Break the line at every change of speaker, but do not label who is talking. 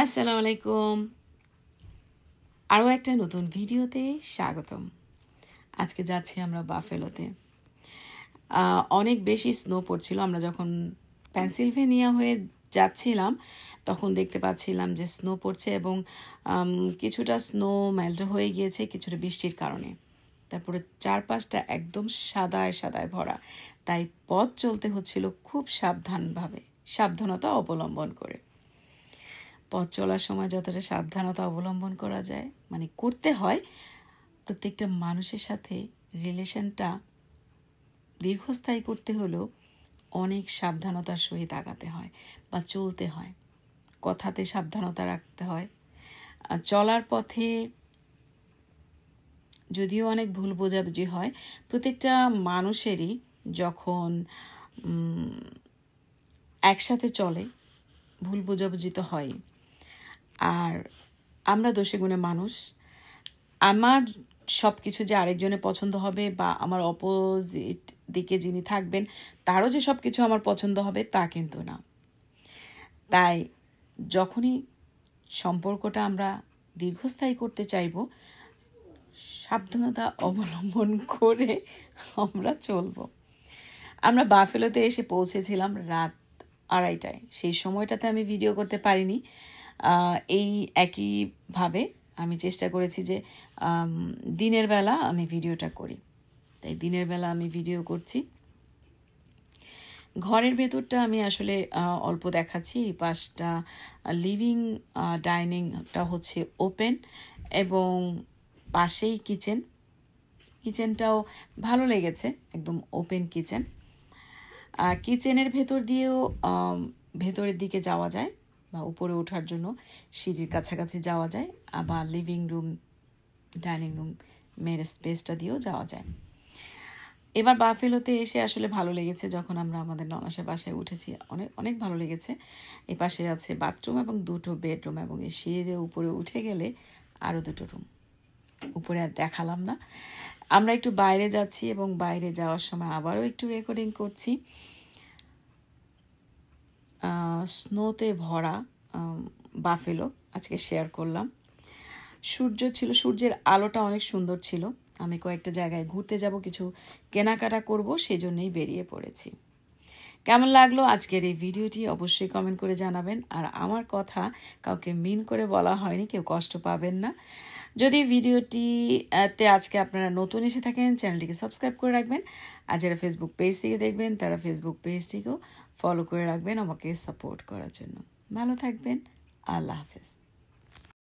আসসালামু আলাইকুম। আরও একটা নতুন ভিডিওতে স্বাগতম। আজকে যাচ্ছি আমরা বাফেলোতে। অনেক বেশি স্নো পড়ছিল। আমরা যখন পেনসিলভেনিয়া হয়ে যাচ্ছিলাম তখন দেখতে পাচ্ছিলাম যে স্নো পড়ছে এবং কিছুটা স্নো মেল্ট হয়ে গিয়েছে কিছুটা বৃষ্টির কারণে। তারপরে চারপাশটা একদম সাদায় সাদায় ভরা, তাই পথ চলতে হচ্ছিল খুব সাবধানতা অবলম্বন করে। পথ চলার সময় যতটা সাবধানতা অবলম্বন করা যায়, মানে করতে হয়, প্রত্যেকটা মানুষের সাথে রিলেশনটা দীর্ঘস্থায়ী করতে হলেও অনেক সাবধানতার সহিত আগাতে হয় বা চলতে হয়। কথাতে সাবধানতা রাখতে হয়। চলার পথে যদিও অনেক ভুল বোঝাবুঝি হয়, প্রত্যেকটা মানুষেরই যখন একসাথে চলে ভুল বোঝাবুঝি তো হয়। আর আমরা দোষে গুণে মানুষ। আমার সব কিছু যে আরেকজনের পছন্দ হবে বা আমার অপোজিট দিকে যিনি থাকবেন তারও যে সব কিছু আমার পছন্দ হবে তা কিন্তু না। তাই যখনই সম্পর্কটা আমরা দীর্ঘস্থায়ী করতে চাইব, সাবধানতা অবলম্বন করে আমরা চলব। আমরা বাফেলোতে এসে পৌঁছেছিলাম রাত 2:30টায়। সেই সময়টাতে আমি ভিডিও করতে পারিনি। এই একইভাবে আমি চেষ্টা করেছি যে দিনের বেলা আমি ভিডিওটা করি, তাই দিনের বেলা আমি ভিডিও করছি। ঘরের ভেতরটা আমি আসলে অল্প দেখাচ্ছি। এই পাশটা লিভিং, ডাইনিংটা হচ্ছে ওপেন এবং পাশেই কিচেনটাও ভালো লেগেছে, একদম ওপেন কিচেন। কিচেনের ভেতর দিয়েও ভেতরের দিকে যাওয়া যায় বা উপরে ওঠার জন্য সিঁড়ির কাছাকাছি যাওয়া যায়, আবার লিভিং রুম, ডাইনিং রুম মেয়ের স্পেসটা দিয়েও যাওয়া যায়। এবার বাফেলোতে এসে আসলে ভালো লেগেছে যখন আমরা আমাদের ননাসের বাসায় উঠেছি, অনেক ভালো লেগেছে। এই পাশে আছে বাথরুম এবং 2টো বেডরুম এবং এই সিঁড়ি দিয়ে উপরে উঠে গেলে আরও 2টো রুম। উপরে আর দেখালাম না। আমরা একটু বাইরে যাচ্ছি এবং বাইরে যাওয়ার সময় আবারও একটু রেকর্ডিং করছি। স্নোতে ভরা বাফেলো আজকে শেয়ার করলাম। সূর্য ছিল, সূর্যের আলোটা অনেক সুন্দর ছিল। আমি কয়েকটা জায়গায় ঘুরতে যাব, কিছু কেনাকাটা করব, সেই জন্যই বেরিয়ে পড়েছি। কেমন লাগলো আজকের এই ভিডিওটি অবশ্যই কমেন্ট করে জানাবেন। আর আমার কথা কাউকে মিন করে বলা হয়নি, কেউ কষ্ট পাবেন না। যদি ভিডিওটিতে আজকে আপনারা নতুন এসে থাকেন, চ্যানেলটিকে সাবস্ক্রাইব করে রাখবেন। আর যারা ফেসবুক পেজ থেকে দেখবেন তারা ফেসবুক পেজটিকেও ফলো করে রাখবেন আমাকে সাপোর্ট করার জন্য। ভালো থাকবেন। আল্লাহ হাফেজ।